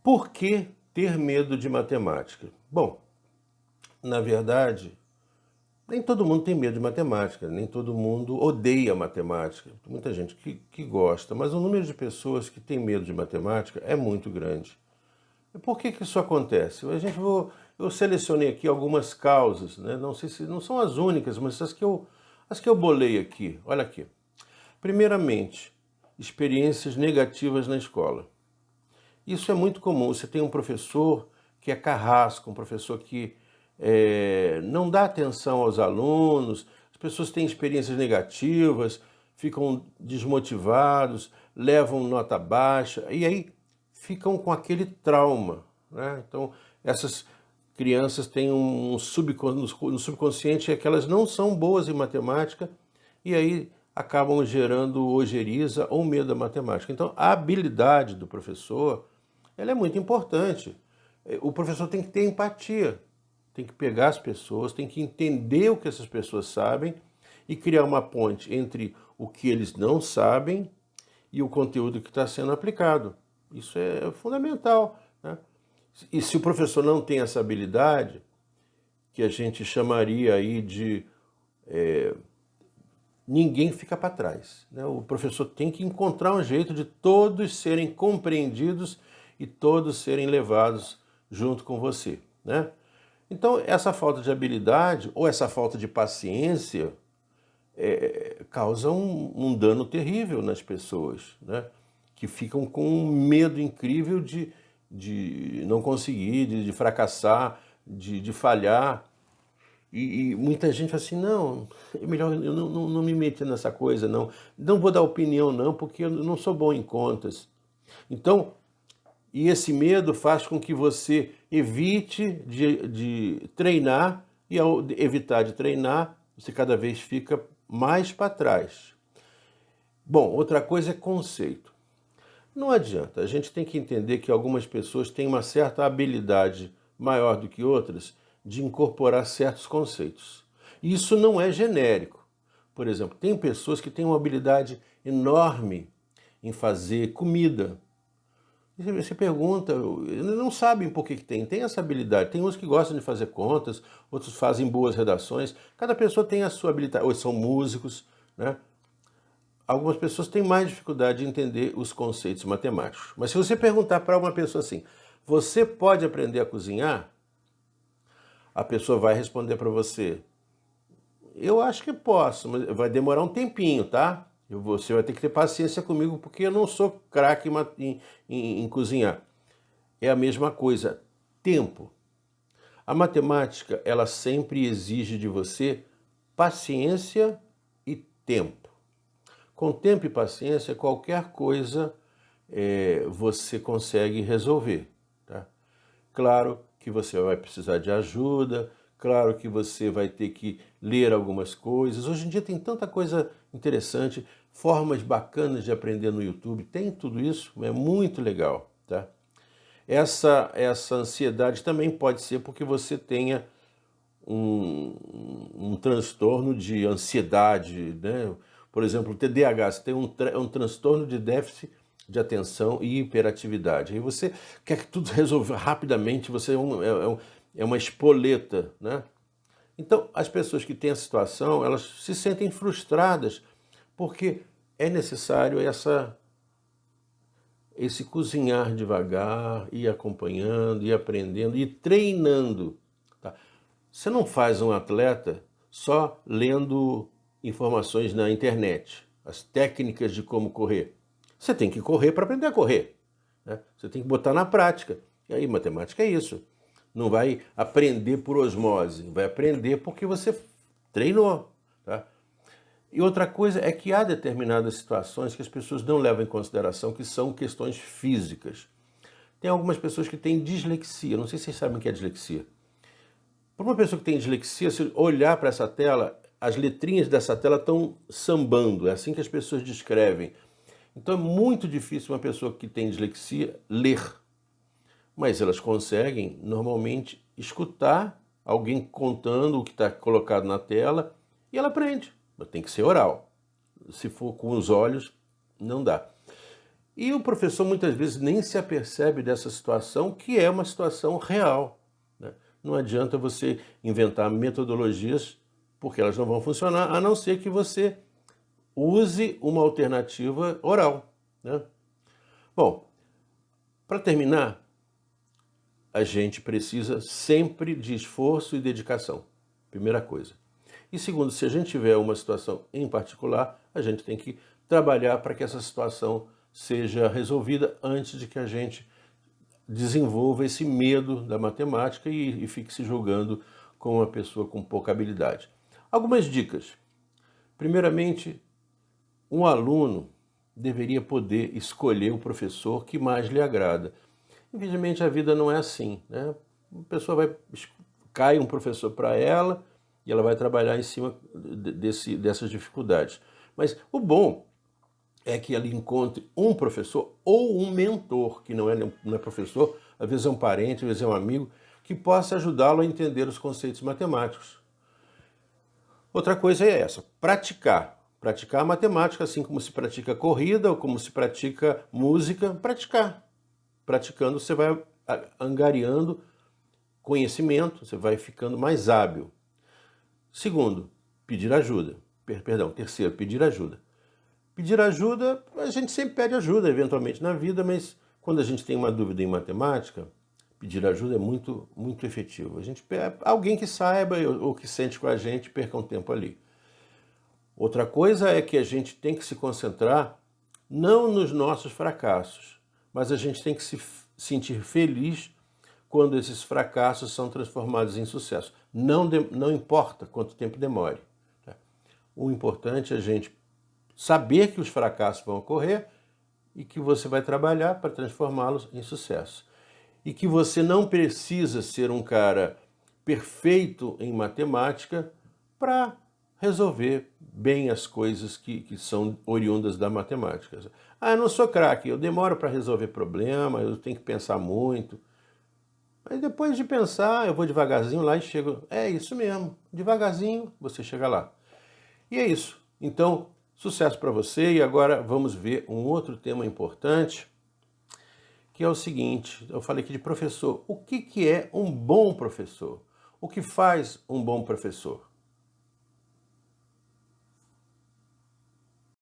Por que ter medo de matemática? Bom, na verdade, nem todo mundo tem medo de matemática, nem todo mundo odeia matemática. Tem muita gente que gosta, mas o número de pessoas que tem medo de matemática é muito grande. E por que isso acontece? Eu selecionei aqui algumas causas, né? Não sei se não são as únicas, mas as que eu bolei aqui. Olha aqui. Primeiramente, experiências negativas na escola. Isso é muito comum. Você tem um professor que é carrasco, um professor que não dá atenção aos alunos, as pessoas têm experiências negativas, ficam desmotivados, levam nota baixa, e aí ficam com aquele trauma, né? Então, essas crianças têm no subconsciente é que elas não são boas em matemática, e aí acabam gerando ojeriza ou medo da matemática. Então, a habilidade do professor, ela é muito importante. O professor tem que ter empatia, tem que pegar as pessoas, tem que entender o que essas pessoas sabem e criar uma ponte entre o que eles não sabem e o conteúdo que está sendo aplicado. Isso é fundamental, né? E se o professor não tem essa habilidade, que a gente chamaria aí de ninguém fica para trás, né? O professor tem que encontrar um jeito de todos serem compreendidos e todos serem levados junto com você, né? Então, essa falta de habilidade ou essa falta de paciência causa um dano terrível nas pessoas, né? Que ficam com um medo incrível de não conseguir, de fracassar, de falhar. E muita gente fala assim, não, é melhor eu não me meter nessa coisa, não. Não vou dar opinião, não, porque eu não sou bom em contas. Então, e esse medo faz com que você evite de treinar, e ao evitar de treinar, você cada vez fica mais para trás. Bom, outra coisa é conceito. Não adianta, a gente tem que entender que algumas pessoas têm uma certa habilidade maior do que outras de incorporar certos conceitos. Isso não é genérico. Por exemplo, tem pessoas que têm uma habilidade enorme em fazer comida. E você pergunta, não sabem por que tem essa habilidade. Tem uns que gostam de fazer contas, outros fazem boas redações. Cada pessoa tem a sua habilidade, ou são músicos, né? Algumas pessoas têm mais dificuldade de entender os conceitos matemáticos. Mas se você perguntar para uma pessoa assim, você pode aprender a cozinhar? A pessoa vai responder para você, eu acho que posso, mas vai demorar um tempinho, tá? Você vai ter que ter paciência comigo, porque eu não sou craque em cozinhar. É a mesma coisa, tempo. A matemática, ela sempre exige de você paciência e tempo. Com tempo e paciência, qualquer coisa você consegue resolver, tá? Claro que você vai precisar de ajuda, claro que você vai ter que ler algumas coisas. Hoje em dia tem tanta coisa interessante, formas bacanas de aprender no YouTube, tem tudo isso, é muito legal, tá? Essa ansiedade também pode ser porque você tenha um transtorno de ansiedade, né? Por exemplo, o TDAH, você tem um transtorno de déficit de atenção e hiperatividade. Aí você quer que tudo resolva rapidamente, você é uma espoleta, né? Então, as pessoas que têm a situação, elas se sentem frustradas porque é necessário esse cozinhar devagar, ir acompanhando, ir aprendendo, ir treinando, tá? Você não faz um atleta só lendo informações na internet, as técnicas de como correr. Você tem que correr para aprender a correr, né? Você tem que botar na prática. E aí, matemática é isso. Não vai aprender por osmose, vai aprender porque você treinou, tá? E outra coisa é que há determinadas situações que as pessoas não levam em consideração, que são questões físicas. Tem algumas pessoas que têm dislexia, não sei se vocês sabem o que é dislexia. Para uma pessoa que tem dislexia, se olhar para essa tela, as letrinhas dessa tela estão sambando, é assim que as pessoas descrevem. Então é muito difícil uma pessoa que tem dislexia ler, mas elas conseguem normalmente escutar alguém contando o que está colocado na tela e ela aprende. Mas tem que ser oral. Se for com os olhos, não dá. E o professor muitas vezes nem se apercebe dessa situação, que é uma situação real, né? Não adianta você inventar metodologias, porque elas não vão funcionar, a não ser que você use uma alternativa oral, né? Bom, para terminar, a gente precisa sempre de esforço e dedicação, primeira coisa. E segundo, se a gente tiver uma situação em particular, a gente tem que trabalhar para que essa situação seja resolvida antes de que a gente desenvolva esse medo da matemática e fique se julgando como uma pessoa com pouca habilidade. Algumas dicas. Primeiramente, um aluno deveria poder escolher o professor que mais lhe agrada. Infelizmente, a vida não é assim, né? A pessoa cai um professor para ela e ela vai trabalhar em cima dessas dificuldades. Mas o bom é que ela encontre um professor ou um mentor, que não é professor, às vezes é um parente, às vezes é um amigo, que possa ajudá-lo a entender os conceitos matemáticos. Outra coisa é essa, praticar. Praticar a matemática, assim como se pratica corrida ou como se pratica música, praticar. Praticando, você vai angariando conhecimento, você vai ficando mais hábil. Segundo, pedir ajuda. Terceiro, pedir ajuda. Pedir ajuda, a gente sempre pede ajuda, eventualmente, na vida, mas quando a gente tem uma dúvida em matemática, pedir ajuda é muito, muito efetivo. A gente pede alguém que saiba ou que sente com a gente, perca um tempo ali. Outra coisa é que a gente tem que se concentrar não nos nossos fracassos, mas a gente tem que se sentir feliz quando esses fracassos são transformados em sucesso. Não importa quanto tempo demore. Tá? O importante é a gente saber que os fracassos vão ocorrer e que você vai trabalhar para transformá-los em sucesso. E que você não precisa ser um cara perfeito em matemática para resolver bem as coisas que são oriundas da matemática. Ah, eu não sou craque, eu demoro para resolver problema, eu tenho que pensar muito. Mas depois de pensar, eu vou devagarzinho lá e chego. É isso mesmo, devagarzinho você chega lá. E é isso. Então, sucesso para você. E agora vamos ver um outro tema importante, que é o seguinte. Eu falei aqui de professor. O que é um bom professor? O que faz um bom professor?